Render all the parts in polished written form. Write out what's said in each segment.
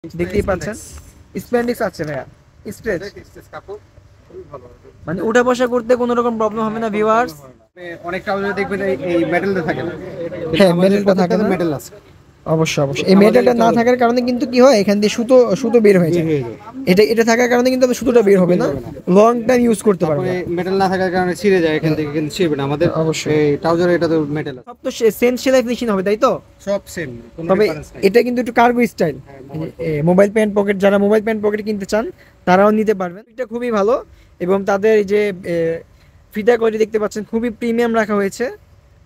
দেখতেই পাচ্ছেন স্প্যান্ডিক্স আছে ভাইয়া, স্ট্রেচ মানে উঠা বসা করতে কোনো রকম প্রবলেম হবে না ভিউয়ার্স। অনেক ট্রাউজারে দেখবেন এই মেটালটা থাকে না। হ্যাঁ, মেটালটা থাকে না, মেটাল আছে। অবশ্যই অবশ্যই। এই মেটালটা না থাকার কারণে কিন্তু কি হয়, এখান দিয়ে সুতো সুতো বের হয়ে যায়। এটা এটা থাকার কারণে কিন্তু সুতোটা বের হবে না, লং টাইম ইউজ করতে পারবো। তারপরে মেটাল না থাকার কারণে ছিঁড়ে যায়, এখান থেকে কিন্তু ছিঁড়বে না আমাদের। অবশ্যই এই ট্রাউজারে এটা তো মেটাল আছে। সব তো সেম সেলাই ফিনিশিং হবে, তাই তো? সব সেম, কোনো তবে ডিফারেন্স নাই। এটা কিন্তু একটু cargo style, mobile pant pocket, যারা মোবাইল প্যান্ট পকেট কিনতে চান তারাও নিতে পারবেন। এটা খুবই ভালো এবং তাদের এই যে ফিতা কোয়ালিটি দেখতে পাচ্ছেন খুবই প্রিমিয়াম রাখা হয়েছে।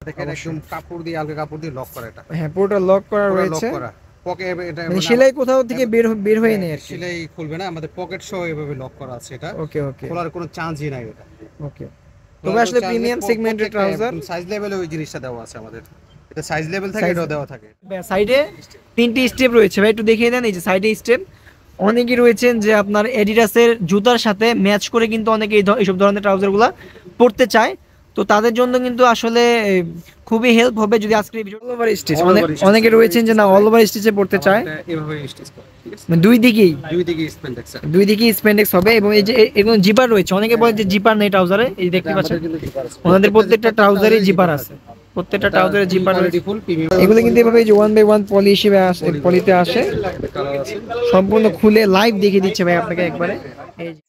দেখেন একদম কাপড় দিয়ে, আলগা কাপড় দিয়ে লক করা এটা। হ্যাঁ, পুরোটা লক করা পুরো লক রয়েছে, করা। পকেট এটা মানে সেলাই কোথাও থেকে বের হয়ে নেই আর কি। সেলাই খুলবে না, আমাদের পকেট সহ এভাবে লক করা আছে এটা। ওকে ওকে খোলার কোনো চান্সই নাই এটা। ওকে। তবে আসলে প্রিমিয়াম সেগমেন্টের ট্রাউজার, সাইজ লেভেলে ওই জিনিসটা দেওয়া আছে আমাদের। এটা সাইজ লেভেল থাকে, এটাও দেওয়া থাকে। সাইডে তিনটি স্টেপ রয়েছে ভাই, একটু দেখিয়ে দেন। এই যে সাইডে স্টেপ, অনেকেই রয়েছেন যে আপনার এডিডাসের জুতার সাথে ম্যাচ করে কিন্তু অনেকে এইসব ধরনের ট্রাউজারগুলো পরতে চায়, তো তাদের জন্য কিন্তু আসলে খুবই হেল্প হবে যদি আজকে অল ওভার স্টিচ, মানে অনেকে রয়েছেন যে না অল ওভার স্টিচে পড়তে চায়, এভাবে স্টিচ করা, ঠিক আছে? মানে দুই দিকেই স্পেন্ডেক্স আছে। দুই দিকেই স্প্যান্ডেক্স হবে এবং এই যে এগুলো জিপার রয়েছে, অনেকে বলে যে জিপার নেই ট্রাউজারে, এই দেখতে পাচ্ছেন ওনাদের প্রত্যেকটা ট্রাউজারে জিপার আছে, প্রত্যেকটা ট্রাউজারে জিপার রয়েছে। এগুলো কিন্তু এভাবে যে 1/1 পলি হিসেবে আসে, পলিতে আসে, সম্পূর্ণ খুলে লাইভ দেখিয়ে দিচ্ছে ভাই আপনাকে একবারে। এই যে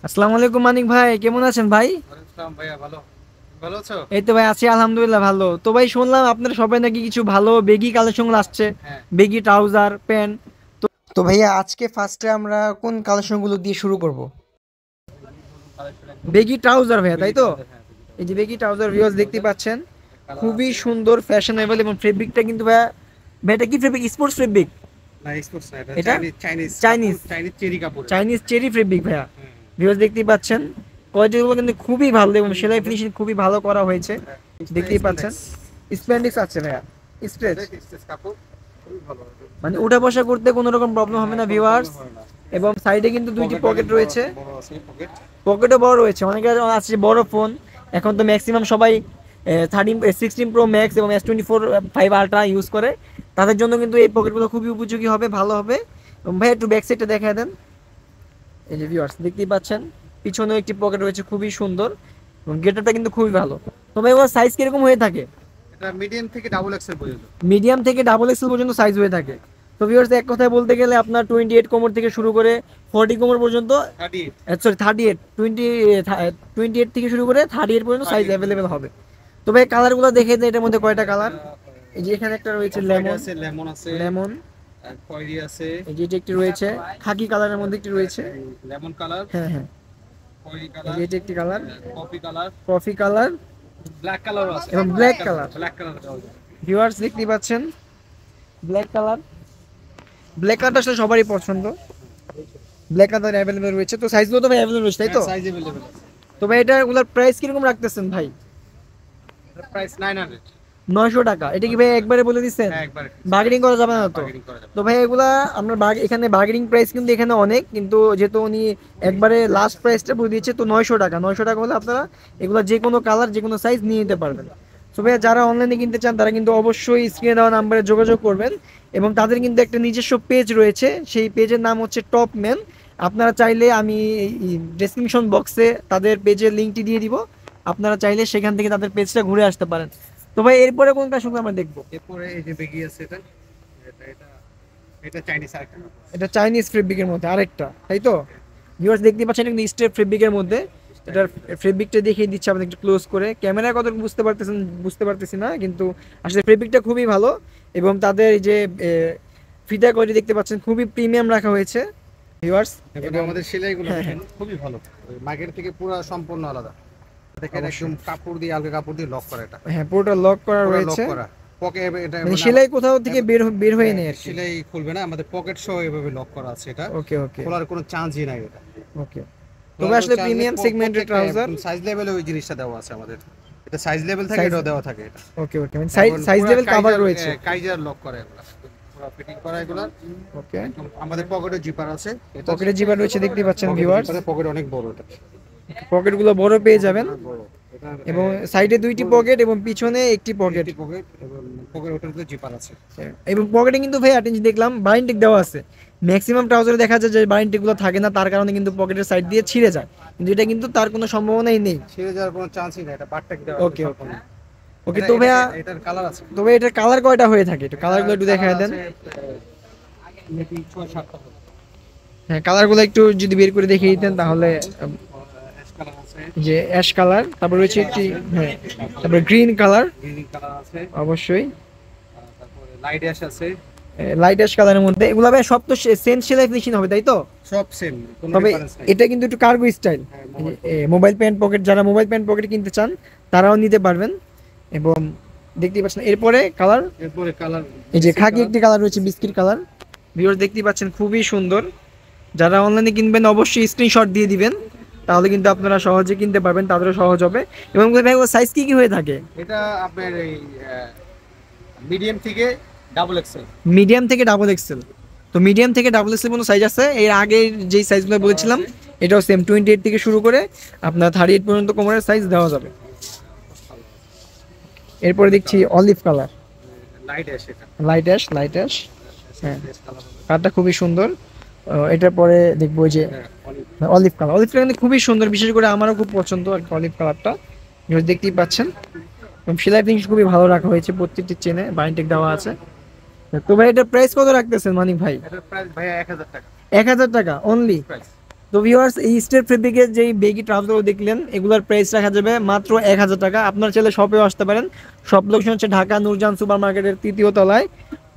আসসালামু আলাইকুম মানিক ভাই, কেমন আছেন ভাই? আসসালাম ভাইয়া, ভালো ভালো আছো? এই তো ভাই আছি আলহামদুলিল্লাহ ভালো। তো ভাই শুনলাম আপনার সবাই নাকি কিছু ভালো বেগি কালেকশন আসছে, বেগি ট্রাউজার প্যান্ট। তো তো ভাইয়া আজকে ফার্স্টে আমরা কোন কালেকশনগুলো দিয়ে শুরু করব? বেগি ট্রাউজার ভাইয়া, তাই তো? এই যে বেগি ট্রাউজার ভিউয়ার্স দেখতে পাচ্ছেন, খুবই সুন্দর ফ্যাশনেবল এবং ফেব্রিকটা কিন্তু ভাইয়া, ভাই এটা কি ফেব্রিক? Sports fabric? না, স্পোর্টস না, এটা এটা চাইনিজ চাইনিজ চাইনিজ চেরি কাপড়। চাইনিজ চেরি ফেব্রিক ভাইয়া। ভিউয়ার্স দেখতেই পাচ্ছেন কোয়ালিটিগুলো কিন্তু খুবই ভালো এবং সেলাই ফিনিশিং খুবই ভালো করা হয়েছে, দেখতেই পাচ্ছেন। স্প্যান্ডিক্স আছে ভাইয়া, স্ট্রেচ কাপড় খুবই ভালো। মানে উঠা বসা করতে কোনো রকম প্রবলেম হবে না ভিউয়ার্স। এবং সাইডে কিন্তু দুইটি পকেট রয়েছে, পকেটও বড় রয়েছে। অনেকে আছে বড় ফোন, এখন তো ম্যাক্সিমাম সবাই 16 Pro Max এবং S24 5 Ultra ইউজ করে, তাদের জন্য কিন্তু এই পকেটগুলো খুবই উপযোগী হবে, ভালো হবে। এবং ভাই একটু ব্যাক সাইডটা দেখায় দেন। এই যে ভিউয়ার্স দেখতেই পাচ্ছেন পিছনেও একটি পকেট রয়েছে, খুবই সুন্দর এবং গেটআপটা কিন্তু খুবই ভালো। তবে এগুলোর সাইজ কিরকম হয়ে থাকে? এটা মিডিয়াম থেকে ডাবল এক্সেল পর্যন্ত, মিডিয়াম থেকে ডাবল এক্সেল পর্যন্ত সাইজ হয়ে থাকে। তো ভিউয়ার্স এক কথায় বলতে গেলে আপনার 28 কোমর থেকে শুরু করে 40 কোমর পর্যন্ত, 38 28 থেকে শুরু করে 38 পর্যন্ত সাইজ অ্যাভেলেবেল হবে। তবে কালারগুলো দেখে দেন, এটার মধ্যে কয়টা কালার? এই যে এখানে একটা রয়েছে লেমন আছে, লেমন, খয়েরি আছে, এই যে এটা একটি রয়েছে খাকি কালারের মধ্যে একটি রয়েছে, লেমন কালার, হ্যাঁ হ্যাঁ, খয়েরি এই কালার, যে এটা একটি colour, coffee colour, coffee colour black colour আছে এবং black colour. Black colour. Viewers দেখতেই পাচ্ছেন ব্ল্যাক কালার, ব্ল্যাক কালারটা আসলে সবারই পছন্দ, ব্ল্যাক কালার অ্যাভেলেবেল রয়েছে। তো সাইজগুলো তো ভাই অ্যাভেলেবেল রয়েছে, তাই তো? সাইজ अवेलेबल আছে। তো ভাই এটা ওগুলোর প্রাইস কিরকম রাখতেছেন ভাই? এর প্রাইস 900। 900 টাকা। এটা কি ভাই একবারে বলে দিচ্ছেন? হ্যাঁ, একবার বার্গেনিং করা যাবে না তো? বার্গেনিং করা যাবে। তো ভাই এগুলা আমরা এখানে বার্গেনিং প্রাইস কিন্তু এখানে অনেক, কিন্তু যেহেতু উনি একবারে লাস্ট প্রাইসটা বলে দিয়েছে, তো 900 টাকা। 900 টাকা হলে আপনারা এগুলা যে কোনো কালার যে কোনো সাইজ নিয়ে নিতে পারবেন। তো ভাই যারা অনলাইনে কিনতে চান তারা কিন্তু অবশ্যই স্ক্রিনে দেওয়া নাম্বারে যোগাযোগ করবেন এবং তাদের কিন্তু একটা নিজস্ব পেজ রয়েছে, সেই পেজের নাম হচ্ছে টপ ম্যান। আপনারা চাইলে আমি ডেসক্রিপশন বক্সে তাদের পেজের লিঙ্কটি দিয়ে দিব, আপনারা চাইলে সেখান থেকে তাদের পেজটা ঘুরে আসতে পারেন। তো ভাই এরপরে কোনটা সঙ্গে আমরা দেখবো? এরপরে এই যে বেগি আছে, এটা এটা এটা এটা চাইনিজ আরেকটা কাপড়। এটা চাইনিজ ফেব্রিকের মধ্যে আরেকটা, তাই তো? ভিউয়ার্স দেখতে পাচ্ছেন এটা স্ট্রেপ ফেব্রিকের মধ্যে। এটার ফেব্রিকটা দেখিয়ে দিচ্ছি আপনাদের একটু ক্লোজ করে, ক্যামেরায় কত বুঝতে পারতেছেন বুঝতে পারতেছি না, কিন্তু আসলে ফেব্রিকটা খুবই ভালো এবং তাদের এই যে ফিতা কোয়ালিটি দেখতে পাচ্ছেন খুবই প্রিমিয়াম রাখা হয়েছে ভিউয়ার্স। এবং আমাদের সেলাইগুলো দেখেন খুবই ভালো, মার্কেট থেকে পুরো সম্পূর্ণ আলাদা। দেখেন একদম কাপড় দিয়ে, আলগা কাপড় দিয়ে লক করা এটা। হ্যাঁ, পুরোটা লক করা পুরো লক রয়েছে, করা। পকেট এটা মানে সেলাই কোথাও থেকে বের হয়ে নেই আর কি। সেলাই খুলবে না, আমাদের পকেট সহ এভাবে লক করা আছে এটা। ওকে ওকে খোলার কোনো চান্সই নাই এটা। ওকে। তবে আসলে প্রিমিয়াম সেগমেন্টের ট্রাউজার, সাইজ লেভেলে ওই জিনিসটা দেওয়া আছে আমাদের। এটা সাইজ লেভেল থাকে, এটাও দেওয়া থাকে এটা। ওকে ওকে, মানে সাইজ লেভেল কভার রয়েছে, কাইজার লক করা এগুলা, পুরো ফিটিং করা এগুলা। ওকে। আমাদের পকেটে জিপার আছে, পকেটে জিপার রয়েছে দেখতে পাচ্ছেন ভিউয়ার্স, পকেট অনেক বড় এটা। পকেটগুলো বড় পেয়ে যাবেন। বড়। এবং সাইডে দুইটি পকেট এবং পিছনে একটি পকেট। পকেট এবং পকেট ওটার ভিতরে জিপার আছে। এবং পকেটে কিন্তু ভাই একটা জিনিস দেখলাম বাইন্ডিং দেওয়া আছে। ম্যাক্সিমাম ট্রাউজারে দেখা যায় যে বাইন্ডিং গুলো থাকে না, তার কারণে কিন্তু পকেটের সাইড দিয়ে ছিঁড়ে যায়, কিন্তু এটা কিন্তু তার কোনো সম্ভাবনাই নেই। ছিঁড়ে যাওয়ার কোনো চান্সই নেই, এটা বারটেক দেওয়া ওকে ওকে ওকে। তো ভাইয়া এটার কালার আছে, তবে এটার কালার কয়টা হয়ে থাকে, একটু কালারগুলো একটু দেখায় দেন। মেবি 6-7টা হবে। হ্যাঁ, কালারগুলো একটু যদি বের করে দেখিয়ে দিতেন তাহলে। অ্যাশ কালার আছে, যে অ্যাশ কালার, তারপর রয়েছে একটি, হ্যাঁ, তারপর গ্রিন কালার গ্রিন কালার আছে, অবশ্যই, তারপরে লাইট অ্যাশ আছে, লাইট অ্যাশ কালারের মধ্যে। এগুলো ভাই সব তো সেম সেলাই ফিনিশিং হবে তাই তো? সব সেম, কোনো তবে ডিফারেন্স নাই। এটা কিন্তু একটু cargo style. Mobile pant pocket, যারা মোবাইল প্যান্ট পকেট কিনতে চান তারাও নিতে পারবেন। এবং দেখতেই পাচ্ছেন এরপরে কালার, এরপরে কালার এই যে খাকি একটি কালার রয়েছে, বিস্কিট কালার। ভিউয়ার্স দেখতেই পাচ্ছেন খুবই সুন্দর। যারা অনলাইনে কিনবেন অবশ্যই স্ক্রিনশট দিয়ে দিবেন, তাহলে কিন্তু আপনারা সহজে কিনতে পারবেন, তাদেরও সহজ হবে। এবং ভাই সাইজ কি কি হয়ে থাকে? এটা আপনার এই মিডিয়াম থেকে ডাবল এক্সেল। মিডিয়াম থেকে ডাবল এক্সেল। তো মিডিয়াম থেকে ডাবল এক্সেল পর্যন্ত সাইজ আছে। এর আগে যেই সাইজগুলো বলেছিলাম এটাও সেম 28 থেকে শুরু করে আপনার 38 পর্যন্ত কোমরের সাইজ দেওয়া যাবে। এরপরে দেখছি অলিভ কালার, লাইট অ্যাশ, এটা লাইট অ্যাশ, লাইট অ্যাশ। হ্যাঁ, কালার হবে। কালারটা খুবই সুন্দর। এটার পরে দেখবো ওই যে অলিভ কালার। অলিভ কালার কিন্তু খুবই সুন্দর, বিশেষ করে আমারও খুব পছন্দ আর অলিভ কালারটা। দেখতেই পাচ্ছেন এবং সেলাই ফিনিশ খুবই ভালো রাখা হয়েছে, প্রত্যেকটি চেনে বাইন্ডিং দেওয়া আছে। তো ভাই এটা প্রাইস কত রাখতেছেন মানিক ভাই? এটার প্রাইস ভাইয়া 1000 টাকা। 1000 টাকা অনলি। প্রাইস তো ভিউয়ার্স, এই স্টেপ ফেব্রিকের যেই বেগি ট্রাউজারগুলো দেখলেন এগুলোর প্রাইস রাখা যাবে মাত্র 1000 টাকা। আপনার চাইলে শপেও আসতে পারেন। শপ লোকেশন হচ্ছে ঢাকা নূরজাহান সুপার মার্কেটের 3য় তলায়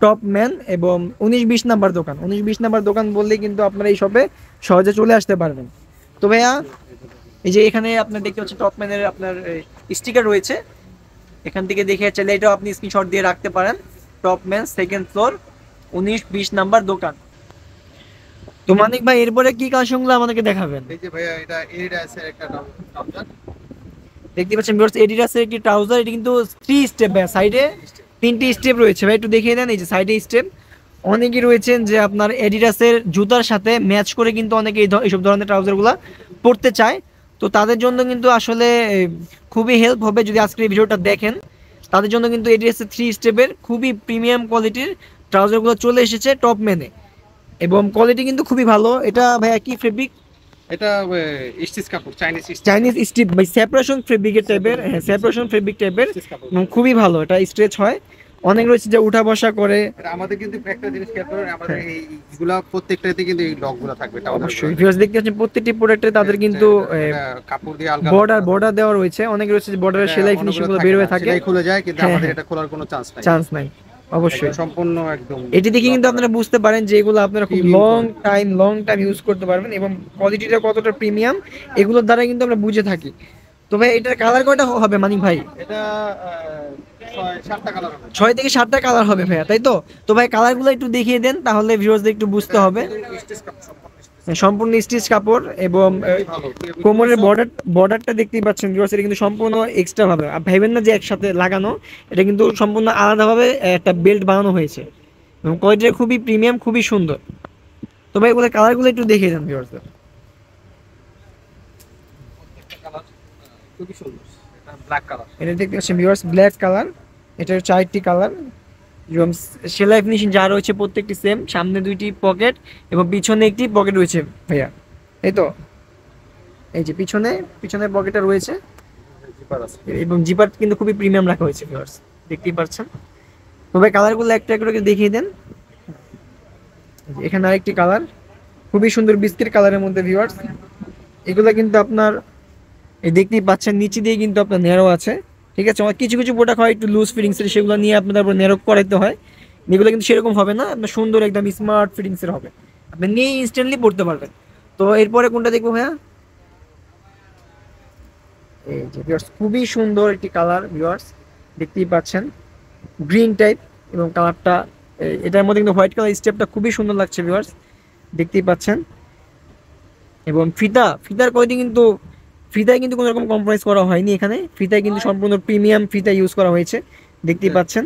টপ ম্যান এবং 19-20 নাম্বার দোকান। 19-20 নাম্বার দোকান বললেই কিন্তু আপনারা এই শপে সহজে চলে আসতে পারবেন। তো ভাইয়া এই যে এখানে আপনার দেখতে হচ্ছে টপ ম্যানের আপনার স্টিকার রয়েছে, এখান থেকে দেখে চাইলে এটাও আপনি স্ক্রিনশট দিয়ে রাখতে পারেন। Top man 2nd floor 19-20 number দোকান। তো মানিক ভাই এরপরে কি কালেকশনগুলো আমাদেরকে দেখাবেন? এই যে ভাইয়া এটা এডিডাসের একটা ট্রাউজার দেখতে পাচ্ছেন ভিউয়ার্স, এডিডাসের একটি ট্রাউজার। এটা কিন্তু 3 স্টেপ, ভাই সাইডে 3টি স্টেপ রয়েছে। ভাই একটু দেখিয়ে দেন, এই যে সাইডে স্টেপ। অনেকেই রয়েছেন যে আপনার এডিডাসের জুতার সাথে ম্যাচ করে কিন্তু অনেকে এইসব ধরনের ট্রাউজারগুলো পরতে চায়। তো তাদের জন্য কিন্তু আসলে খুবই হেল্প হবে যদি আজকের এই ভিডিওটা দেখেন। তাদের জন্য কিন্তু এডিডাসের 3 স্টেপের খুবই প্রিমিয়াম কোয়ালিটির ট্রাউজারগুলো চলে এসেছে টপ ম্যানে এবং কোয়ালিটি কিন্তু খুবই ভালো। এটা ভাইয়া কি ফেব্রিক? এটা স্টিচ কাপড়, চাইনিজ স্ট্রিপ বাই সেপারেশন ফেব্রিকের টাইপের। হ্যাঁ, সেপারেশন ফেব্রিক টাইপের এবং খুবই ভালো। এটা স্ট্রেচ হয়, অনেক রয়েছে যে উঠা বসা করে। আমাদের কিন্তু একটা জিনিস খেয়াল করেন, আমাদের এইগুলা প্রত্যেকটাতে কিন্তু এই লকগুলো থাকবে। অবশ্যই ভিউয়ার্স দেখতে পাচ্ছেন প্রত্যেকটি প্রোডাক্টে তাদের কিন্তু কাপড় দিয়ে আলগা বর্ডার দেওয়া রয়েছে। অনেক রয়েছে যে বর্ডারের সেলাই ফিনিশিং গুলো বের হয়ে থাকে, খুলে যায়, কিন্তু আমাদের এটা খোলার কোনো চান্স নাই। অবশ্যই সম্পূর্ণ একদম এটি দেখে কিন্তু আপনারা বুঝতে পারেন যে এগুলো আপনারা খুব লং টাইম ইউজ করতে পারবেন এবং কোয়ালিটিটা কতটা প্রিমিয়াম এগুলোর দ্বারা কিন্তু আমরা বুঝে থাকি। তো ভাই এটার কালার কয়টা হবে মানিক ভাই? এটা 6-7টা কালার হবে। 6 থেকে 7টা কালার হবে ভাইয়া, তাই তো? তো ভাই কালারগুলো একটু দেখিয়ে দেন, তাহলে ভিউয়ার্সদের একটু বুঝতে হবে। সম্পূর্ণ স্টিচ কাপড় এবং কোমরের বর্ডারটা দেখতেই পাচ্ছেন ভিউয়ার্স, এটা কিন্তু সম্পূর্ণ এক্সট্রা ভাবে, ভাবেন না যে একসাথে লাগানো, এটা কিন্তু সম্পূর্ণ আলাদাভাবে একটা বেল্ট বানানো হয়েছে এবং কোয়ালিটিটা খুবই প্রিমিয়াম, খুবই সুন্দর। তো ভাই এগুলো কালারগুলো একটু দেখিয়ে দেন ভিউয়ার্সদের। খুবই সুন্দর, এটা ব্ল্যাক কালার। এটা দেখতে পাচ্ছেন ভিউয়ার্স, ব্ল্যাক কালার। এটার 4টি কালার এবং সেলাই ফিনিশিং যা রয়েছে প্রত্যেকটি সেম। সামনে 2টি পকেট এবং পিছনে একটি পকেট রয়েছে ভাইয়া, এই তো? এই যে পিছনে পকেটটা রয়েছে এবং জিপার কিন্তু খুবই প্রিমিয়াম রাখা হয়েছে ভিউয়ার্স, দেখতেই পাচ্ছেন। তো ভাই কালারগুলো একটা একটা করে দেখিয়ে দেন। এখানে আরেকটি কালার খুবই সুন্দর বিস্কিট কালারের মধ্যে ভিউয়ার্স। এগুলো কিন্তু আপনার এই দেখতেই পাচ্ছেন নিচে দিয়ে কিন্তু আপনার ন্যারো আছে, ঠিক আছে? আমার কিছু প্রোডাক্ট হয় একটু লুজ ফিটিংসের, সেগুলো নিয়ে আপনার তারপর ন্যারো করাইতে হয়। এগুলো কিন্তু সেরকম হবে না, আপনার সুন্দর একদম স্মার্ট ফিটিংসের হবে, আপনি নিয়ে ইনস্ট্যান্টলি পড়তে পারবেন। তো এরপরে কোনটা দেখবো ভাইয়া? এই যে ভিউয়ার্স খুবই সুন্দর একটি কালার ভিউয়ার্স, দেখতেই পাচ্ছেন গ্রিন টাইপ এবং কালারটা এটার মধ্যে কিন্তু হোয়াইট কালার স্টেপটা খুবই সুন্দর লাগছে ভিউয়ার্স, দেখতেই পাচ্ছেন। এবং ফিতার কোয়ালিটি কিন্তু ফিতায় কিন্তু কোনো রকম কম্প্রোমাইজ করা হয়নি এখানে। ফিতায় কিন্তু সম্পূর্ণ প্রিমিয়াম ফিতা ইউজ করা হয়েছে, দেখতেই পাচ্ছেন।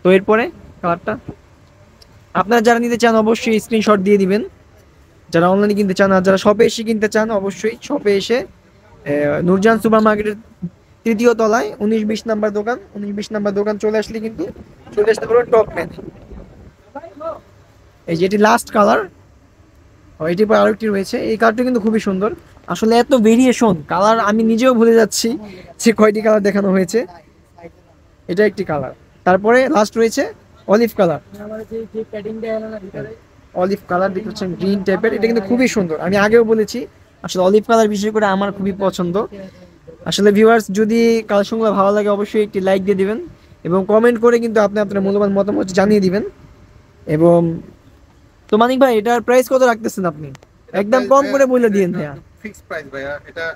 তো এরপরে কালারটা আপনারা যারা নিতে চান অবশ্যই স্ক্রিনশট দিয়ে দিবেন, যারা অনলাইনে কিনতে চান। আর যারা শপে এসে কিনতে চান অবশ্যই শপে এসে নূরজাহান সুপার মার্কেটের 3য় তলায় 19-20 নাম্বার দোকান। 19-20 নাম্বার দোকান চলে আসলে কিন্তু চলে আসতে পারবেন টপ ম্যান। এই যে এটি লাস্ট কালার, এটির পর আরেকটি রয়েছে, এই কালারটা কিন্তু খুবই সুন্দর। আসলে এত ভেরিয়েশন কালার আমি নিজেও ভুলে যাচ্ছি যে কয়টি কালার দেখানো হয়েছে। এটা একটি কালার, তারপরে লাস্ট রয়েছে অলিভ কালার। অলিভ কালার দেখতে পাচ্ছেন গ্রিন টাইপের, এটা কিন্তু খুবই সুন্দর। আমি আগেও বলেছি আসলে অলিভ কালার বিশেষ করে আমার খুবই পছন্দ। আসলে ভিউয়ার্স যদি কালেকশনগুলো ভালো লাগে অবশ্যই একটি লাইক দিয়ে দিবেন এবং কমেন্ট করে কিন্তু আপনি আপনার মূল্যবান মতামত জানিয়ে দিবেন। এবং তো মানিক ভাই এটার প্রাইস কত রাখতেছেন আপনি? একদম কম করে বলে দিন ভাইয়া। ফিক্স প্রাইস ভাইয়া, এটা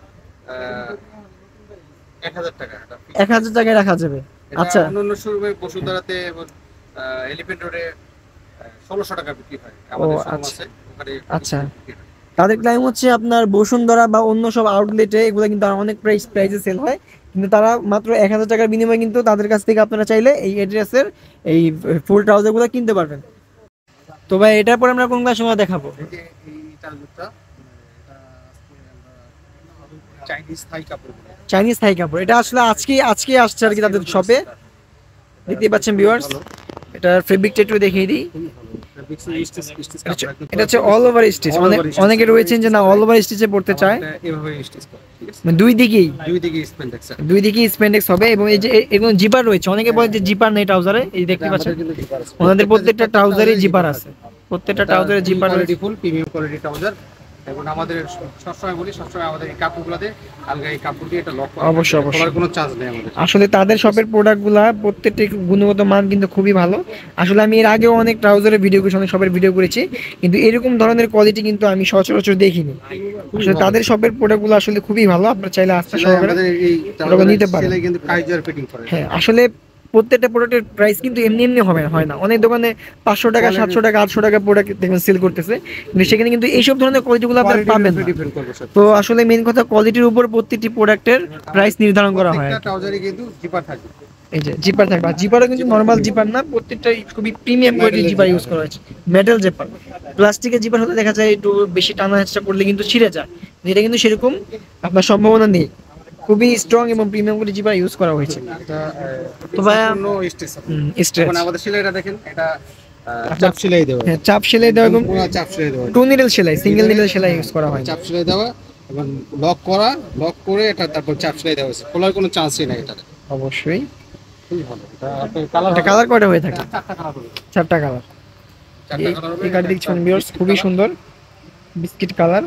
1000 টাকা। 1000 টাকায় রাখা যাবে? আচ্ছা, অন্যান্য শোরুমে বসুন্ধরাতে এবং এলিফ্যান্ট রোডে 1600 টাকা বিক্রি হয়, ও আমাদের শোরুম আচ্ছা আছে ওখানে আচ্ছা। তাদের ক্লাইম হচ্ছে আপনার বসুন্ধরা বা অন্য সব আউটলেটে এগুলো কিন্তু আর অনেক প্রাইসে সেল হয়, কিন্তু তারা মাত্র 1000 টাকার বিনিময়ে কিন্তু তাদের কাছ থেকে আপনারা চাইলে এই অ্যাড্রেসের এই ফুল ট্রাউজারগুলো কিনতে পারবেন। তো ভাই এটার পর আমরা কোন সময় দেখাবো? এই যে এই ট্রাউজারটা, এটা চাইনিজ থাই কাপড় বলে। চাইনিজ থাই কাপড়, এটা আসলে আজকে আসছে আর কি তাদের শপে। দেখতেই পাচ্ছেন ভিউয়ার্স, এটার ফেব্রিকটা একটু দেখিয়ে দিই। এটা হচ্ছে অল ওভার স্টিচ, মানে অনেকে রয়েছেন যে না অল ওভার স্টিচে পড়তে চায়, এভাবে স্টিচ করে, ঠিক আছে? মানে দুই দিকেই স্প্যান্ডেক্স হবে। এবং এই যে এগুলো জিপার রয়েছে, অনেকে বলে যে জিপার নেই ট্রাউজারে, এই দেখতে পাচ্ছেন ওনাদের প্রত্যেকটা ট্রাউজারে জিপার আছে, প্রত্যেকটা ট্রাউজারে জিপার রয়েছে। ফুল প্রিমিয়াম কোয়ালিটি ট্রাউজার। এবং আমাদের সবসময় আমাদের এই কাপড়গুলোতে আলগা এই কাপড় দিয়ে এটা লক করা, অবশ্যই খোলার কোনো চান্স নেই আমাদের। আসলে তাদের শপের প্রোডাক্টগুলা প্রত্যেকটি গুণগত মান কিন্তু খুবই ভালো। আসলে আমি এর আগেও অনেক ট্রাউজারের ভিডিও করেছি, অনেক শপের ভিডিও করেছি, কিন্তু এরকম ধরনের কোয়ালিটি কিন্তু আমি সচরাচর দেখিনি। আসলে তাদের শপের প্রোডাক্টগুলো আসলে খুবই ভালো, আপনারা চাইলে আস্থা সহকারে নিতে পারেন। কিন্তু কাইজার ফিটিং করে। হ্যাঁ, আসলে প্রত্যেকটা প্রোডাক্টের প্রাইস কিন্তু এমনি হয় না। অনেক দোকানে 500 টাকা, 700 টাকা, 800 টাকা প্রোডাক্ট দেখবেন সেল করতেছে, কিন্তু সেখানে কিন্তু এইসব ধরনের কোয়ালিটিগুলো আপনারা পাবেন না। তো আসলে মেন কথা কোয়ালিটির উপর প্রত্যেকটি প্রোডাক্টের প্রাইস নির্ধারণ করা হয়। প্রত্যেকটা ট্রাউজারে কিন্তু জিপার থাকে। এই যে জিপার থাকবে, আর জিপারও কিন্তু নরমাল জিপার না, প্রত্যেকটাই খুবই প্রিমিয়াম কোয়ালিটির জিপার ইউজ করা হয়েছে, মেটাল জিপার। প্লাস্টিকের জিপার হতে দেখা যায় একটু বেশি টানা হেঁচড়া করলে কিন্তু ছিঁড়ে যায়, এটা কিন্তু সেরকম আপনার সম্ভাবনা নেই। খুবই স্ট্রং এবং প্রিমিয়াম কোয়ালিটির জিপার ইউজ করা হয়েছে। তো ভাইয়া স্ট্রেচ আমাদের সেলাইটা দেখেন, এটা চাপ সেলাই দেওয়া। হ্যাঁ, চাপ সেলাই দেওয়া এবং পুরো চাপ সেলাই দেওয়া, 2 নিডল সেলাই, সিঙ্গেল নিডল সেলাই ইউজ করা হয়। চাপ সেলাই দেওয়া এবং লক করে এটা তারপর চাপ সেলাই দেওয়া হয়েছে, খোলার কোনো চান্সই নাই এটা। অবশ্যই খুবই ভালো। এটা আপনার এটা কালার কয়টা হয়ে থাকে? 4টা কালার হবে। 4টা কালার। 4টা কালার হবে। এই কার্ড দেখছেন ভিউয়ার্স, খুবই সুন্দর বিস্কিট কালার,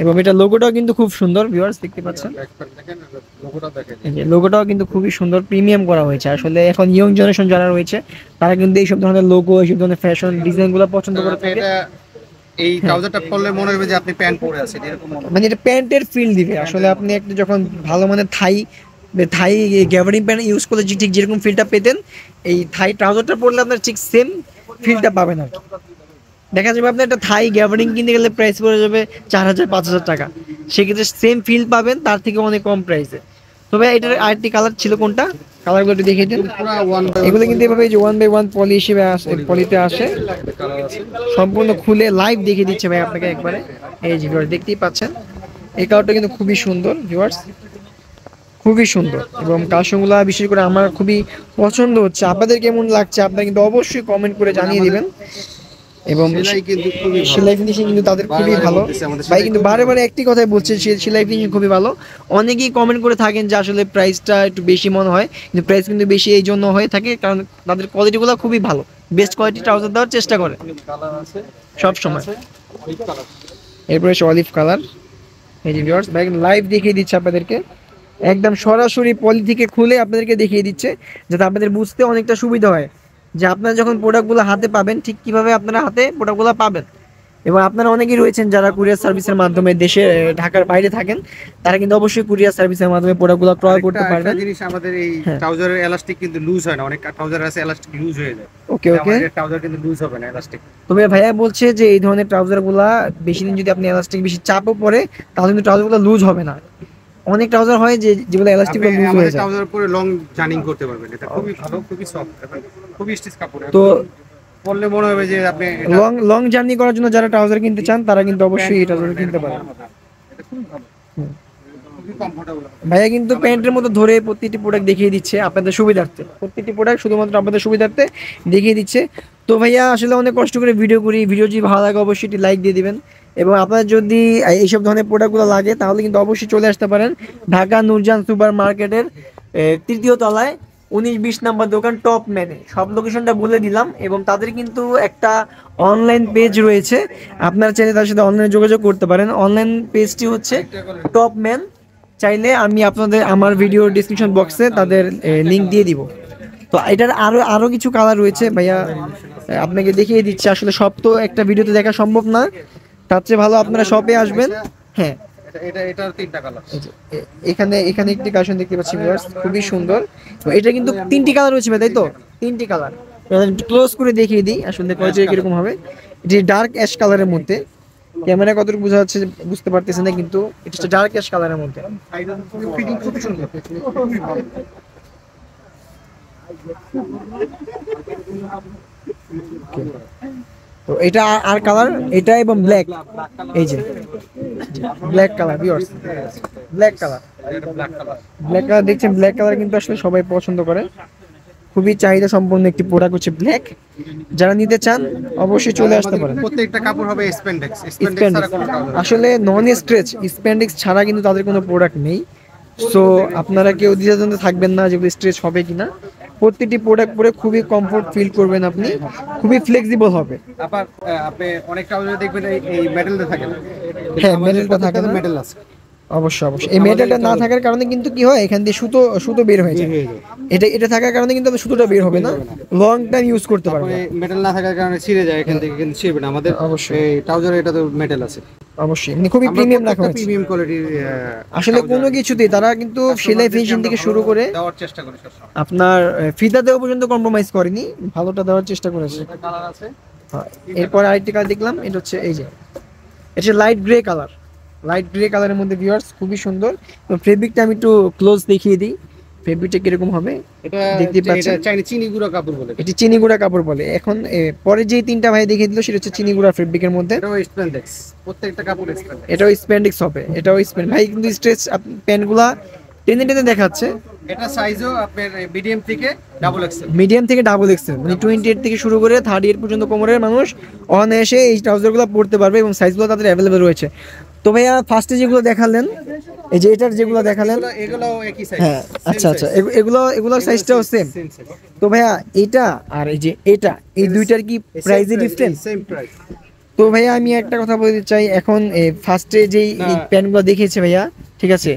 এবং এটা লোগোটাও কিন্তু খুব সুন্দর ভিউয়ার্স, দেখতে পাচ্ছেন। দেখেন লোগোটা দেখেন, এই যে লোগোটাও কিন্তু খুবই সুন্দর প্রিমিয়াম করা হয়েছে। আসলে এখন ইয়ং জেনারেশন যারা রয়েছে তারা কিন্তু এইসব ধরনের লোগো, এইসব ধরনের ফ্যাশন ডিজাইনগুলো পছন্দ করে থাকে। এটা এই ট্রাউজারটা পরলে মনে হবে যে আপনি প্যান্ট পরে আছেন, এরকম মনে হবে। মানে এটা প্যান্টের ফিল দিবে। আসলে আপনি একটা যখন ভালো মানের থাই গ্যাভারিং প্যান্ট ইউজ করলে ঠিক যেরকম ফিলটা পেতেন, এই থাই ট্রাউজারটা পরলে আপনার ঠিক সেম ফিলটা পাবেন আর কি। দেখা যাবে আপনি একটা থাই গ্যাভারিং কিনতে গেলে প্রাইস পড়ে যাবে 4000-5000 টাকা, সেক্ষেত্রে সেম ফিল পাবেন তার থেকে অনেক কম প্রাইসে। তবে এটার আরেকটি কালার ছিল, কোনটা কালারগুলো একটু দেখিয়ে দিন। পুরো ওয়ান এগুলো কিন্তু এভাবে যে 1/1 পলি হিসেবে আসে, পলিতে আসে, কালার আছে। সম্পূর্ণ খুলে লাইভ দেখিয়ে দিচ্ছে ভাই আপনাকে একবারে। এই যে ভিউয়ার্স দেখতেই পাচ্ছেন, এই কালারটা কিন্তু খুবই সুন্দর ভিউয়ার্স, খুবই সুন্দর। এবং কালেকশনগুলো বিশেষ করে আমার খুবই পছন্দ হচ্ছে। আপনাদের কেমন লাগছে আপনারা কিন্তু অবশ্যই কমেন্ট করে জানিয়ে দিবেন। এবং সেলাই কিন্তু খুবই ভালো। সেলাই ফিনিশিং কিন্তু তাদের খুবই ভালো ভাই, কিন্তু বারে বারে একটি কথাই বলছে, সেলাই ফিনিশিং খুবই ভালো। অনেকেই কমেন্ট করে থাকেন যে আসলে প্রাইসটা একটু বেশি মনে হয়, কিন্তু প্রাইস কিন্তু বেশি এই জন্য হয়ে থাকে কারণ তাদের কোয়ালিটিগুলো খুবই ভালো, বেস্ট কোয়ালিটি ট্রাউজার দেওয়ার চেষ্টা করে কালার আছে সব সময়। ওই কালার। এরপরে অলিভ কালার। এই যে ভিউয়ার্স ভাই লাইভ দেখিয়ে দিচ্ছে আপনাদেরকে, একদম সরাসরি পলি থেকে খুলে আপনাদেরকে দেখিয়ে দিচ্ছে, যাতে আপনাদের বুঝতে অনেকটা সুবিধা হয় যে আপনারা যখন প্রোডাক্টগুলো হাতে পাবেন ঠিক কিভাবে আপনারা হাতে প্রোডাক্টগুলো পাবেন। এবং আপনারা অনেকেই রয়েছেন যারা কুরিয়ার সার্ভিসের মাধ্যমে দেশে ঢাকার বাইরে থাকেন, তারা কিন্তু অবশ্যই কুরিয়ার সার্ভিসের মাধ্যমে প্রোডাক্টগুলো ক্রয় করতে পারবেন। একটা জিনিস, আমাদের এই হ্যাঁ। ট্রাউজারের এলাস্টিক কিন্তু লুজ হয় না, অনেক ট্রাউজার আছে এলাস্টিক লুজ হয়ে যায়। ওকে ওকে। আমাদের ট্রাউজার কিন্তু লুজ হবে না এলাস্টিক। তবে ভাইয়া বলছে যে এই ধরনের ট্রাউজারগুলা বেশি দিন যদি আপনি এলাস্টিক বেশি চাপও পড়ে তাহলে কিন্তু ট্রাউজারগুলো লুজ হবে না। অনেক ট্রাউজার হয় যে যেগুলো এলাস্টিক লুজ হয়ে আমাদের যায়। ট্রাউজার পরে লং জার্নিং করতে পারবেন, এটা খুবই ভালো, খুবই সফট এবং খুবই স্টিচ কাপড়। তো পরলে মনে হবে যে আপনি লং জার্নি করার জন্য যারা ট্রাউজার কিনতে চান তারা কিন্তু অবশ্যই এই ট্রাউজার কিনতে পারেন। এটা খুবই ভালো। খুবই কমফোর্টেবল। ভাইয়া কিন্তু প্যান্টের মতো ধরে প্রতিটি প্রোডাক্ট দেখিয়ে দিচ্ছে আপনাদের সুবিধার্থে, প্রতিটি প্রোডাক্ট শুধুমাত্র আপনাদের সুবিধার্থে দেখিয়ে দিচ্ছে। তো ভাইয়া আসলে অনেক কষ্ট করে ভিডিও করি, ভিডিও যদি ভালো লাগে অবশ্যই একটি লাইক দিয়ে দিবেন, এবং আপনার যদি এইসব ধরনের প্রোডাক্টগুলো লাগে তাহলে কিন্তু অবশ্যই চলে আসতে পারেন ঢাকা নূরজাহান সুপার মার্কেটের 3য় তলায় 19-20 নাম্বার দোকান টপ ম্যানে। সব লোকেশনটা বলে দিলাম, এবং তাদের কিন্তু একটা অনলাইন পেজ রয়েছে, আপনারা চাইলে তার সাথে অনলাইনে যোগাযোগ করতে পারেন। অনলাইন পেজটি হচ্ছে টপ ম্যান। চাইলে আমি আপনাদের আমার ভিডিও ডিসক্রিপশন বক্সে তাদের লিংক দিয়ে দিব। তো এটার আরো কিছু কালার রয়েছে ভাইয়া, আপনাকে দেখিয়ে দিচ্ছি। আসলে সব তো একটা ভিডিওতে দেখা সম্ভব না, তার চেয়ে ভালো আপনারা শপে আসবেন। হ্যাঁ, এটার 3টা কালার। এই যে, এখানে এখানে একটি কালেকশন দেখতে পাচ্ছি ভিউয়ার্স, খুবই সুন্দর। তো এটা কিন্তু 3টি কালার রয়েছে ভাই, তাই তো? 3টি কালার ক্লোজ করে দেখিয়ে দিই আসলে কোয়ালিটি কিরকম হবে। এটি ডার্ক অ্যাশ কালারের মধ্যে, ক্যামেরা কতটুকু বোঝা যাচ্ছে বুঝতে পারতেছি না, কিন্তু এটা ডার্ক অ্যাশ কালারের মধ্যে। ফিটিং খুবই সুন্দর, খুবই ভালো। তো এটা আর কালার, এটা এবং ব্ল্যাক, এই যে black colour viewers, black colour. এটা ব্ল্যাক কালার। ব্ল্যাক কালার দেখছেন, ব্ল্যাক কালার কিন্তু আসলে সবাই পছন্দ করে, খুবই চাহিদা সম্পন্ন একটি প্রোডাক্ট হচ্ছে ব্ল্যাক। যারা নিতে চান অবশ্যই চলে আসতে পারেন। প্রত্যেকটা কাপড় হবে স্প্যান্ডেক্স, স্প্যান্ডেক্স স্প্যান্ডিক্স ছাড়া কোনো কাপড় হবে না। আসলে নন স্ট্রেচ স্প্যান্ডিক্স ছাড়া কিন্তু তাদের কোনো প্রোডাক্ট নেই। সো আপনারা কেউ দ্বিধাদ্বন্দ্বে থাকবেন না যেগুলো স্ট্রেচ হবে কিনা। প্রতিটি প্রোডাক্ট পরে খুবই কমফোর্ট ফিল করবেন আপনি, খুবই ফ্লেক্সিবল হবে। আবার আপনি অনেক ট্রাউজার দেখবেন এই মেটালটা থাকে না। হ্যাঁ, মেটালটা থাকে না, মেটাল আছে। অবশ্যই অবশ্যই। এই মেটালটা না থাকার কারণে কিন্তু কি হয়, এখান দিয়ে সুতো সুতো বের হয়ে যায়। এটা থাকার কারণে কিন্তু আপনার সুতোটা বের হবে না, লং টাইম ইউজ করতে পারবেন। তারপরে মেটাল না থাকার কারণে ছিঁড়ে যায়, এখান থেকে কিন্তু ছিঁড়বে না। আমাদের অবশ্যই। এই ট্রাউজারে এটা তো মেটাল আছে। অবশ্যই মানে খুবই প্রিমিয়াম রাখা হয়েছে। প্রিমিয়াম কোয়ালিটির আসলে কোনো কিছুতেই তারা কিন্তু সেলাই ফিনিশিং থেকে শুরু করে দেওয়ার চেষ্টা করি সবসময়। আপনার ফিতা দেওয়া পর্যন্ত কম্প্রোমাইজ করেনি, ভালোটা দেওয়ার চেষ্টা করেছে। এটা কালার আছে। হ্যাঁ, এরপর আরেকটি কালার দেখলাম, এটা হচ্ছে এই যে, এটা light grey colour, light grey কালারের মধ্যে ভিউয়ার্স খুবই সুন্দর। তো ফেব্রিকটা আমি একটু ক্লোজ দেখিয়ে দিই, ফেব্রিকটা কিরকম হবে এটা দেখতে পাচ্ছেন। এটা চাইনিজ চিনি গুঁড়া কাপড় বলে। এটি চিনি গুঁড়া কাপড় বলে। এখন পরে যে 3টা ভাই দেখিয়ে দিল সেটা হচ্ছে চিনি গুঁড়া ফেব্রিকের মধ্যে। এটাও স্প্যান্ডেক্স, প্রত্যেকটা কাপড় স্প্যান্ডেক্স। এটাও স্প্যান্ডিক্স হবে, এটাও স্প্যান্ড ভাই, কিন্তু স্ট্রেচ প্যান্টগুলা টেনে টেনে দেখাচ্ছে। এটা সাইজও আপনার মিডিয়াম থেকে ডাবল এক্সেল। মিডিয়াম থেকে ডাবল এক্সেল, মানে 28 থেকে শুরু করে 38 পর্যন্ত কোমরের মানুষ অনায়াসে এই ট্রাউজারগুলো পরতে পারবে, এবং সাইজগুলো তাদের অ্যাভেলেবেল রয়েছে। তো ভাইয়া ফার্স্টে যেগুলো দেখালেন, এই যে এটার যেগুলো দেখালেন, এগুলো একই সাইজ। হ্যাঁ আচ্ছা আচ্ছা, এগুলোর সাইজটাও সেম। তো ভাইয়া এটা আর এই যে এটা, এই দুইটার কি প্রাইসে ডিফারেন্স? Same price. তো ভাইয়া আমি একটা কথা বলতে চাই, এখন ফার্স্টে যেই প্যান্টগুলো দেখিয়েছে ভাইয়া, ঠিক আছে,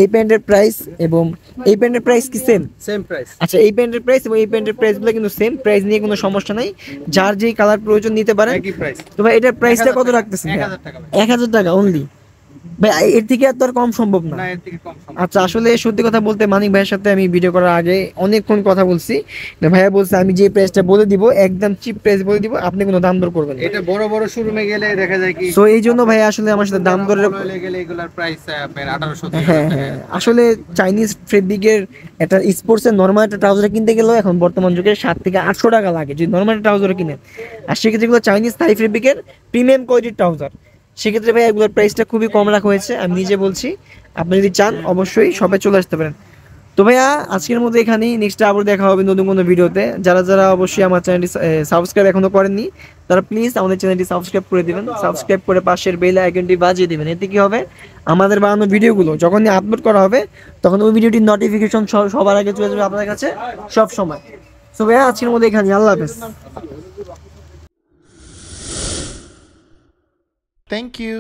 এই প্যান্টের প্রাইস এবং এই প্যান্টের প্রাইস কি সেম? Same price. আচ্ছা, এই প্যান্টের প্রাইস এবং এই প্যান্টের প্রাইসগুলো কিন্তু সেম, প্রাইস নিয়ে কোনো সমস্যা নাই, যার যেই কালার প্রয়োজন নিতে পারেন। একই প্রাইস। তো ভাই এটার প্রাইসটা কত রাখতেছেন? 1000 টাকা। 1000 টাকা অনলি ভাই, এর থেকে আর তো আর কম সম্ভব না। না, এর থেকে কম সম্ভব। আচ্ছা, আসলে সত্যি কথা বলতে মানিক ভাইয়ের সাথে আমি ভিডিও করার আগে অনেকক্ষণ কথা বলছি, ভাইয়া বলছে আমি যে প্রাইসটা বলে দিব একদম চিপ প্রাইস বলে দিব, আপনি কোনো দাম দর করবেন না। এটা বড় বড় শোরুমে গেলে দেখা যায় কি, সো এই জন্য ভাই আসলে আমার সাথে দাম দরের বলে গেলে এগুলার প্রাইস আপনার 1800 হ্যাঁ হ্যাঁ, আসলে চাইনিজ ফেব্রিকের একটা স্পোর্টসের নর্মাল একটা ট্রাউজার কিনতে গেলেও এখন বর্তমান যুগে 700 থেকে 800 টাকা লাগে যদি নর্মাল ট্রাউজার কিনেন। আর সেক্ষেত্রে যেগুলো চাইনিজ থাই ফেব্রিকের প্রিমিয়াম কোয়ালিটির ট্রাউজার, সেক্ষেত্রে ভাই এগুলোর প্রাইসটা খুবই কম রাখা হয়েছে। আমি নিজে বলছি, আপনি যদি চান অবশ্যই সবাই চলে আসতে পারেন। তো ভাইয়া আজকের মতো এখানেই, নেক্সট আবার দেখা হবে নতুন কোনো ভিডিওতে। যারা যারা অবশ্যই আমার চ্যানেলটি সাবস্ক্রাইব এখনো করেননি তারা প্লিজ আমাদের চ্যানেলটি সাবস্ক্রাইব করে দিবেন, সাবস্ক্রাইব করে পাশের বেল আইকনটি বাজিয়ে দিবেন। এতে কি হবে, আমাদের বানানো ভিডিওগুলো যখনই আপলোড করা হবে তখন ওই ভিডিওটির নোটিফিকেশন সবার আগে চলে যাবে আপনাদের কাছে সব সময়। তো ভাইয়া আজকের মতো এখানে, আল্লাহ হাফেজ। Thank you.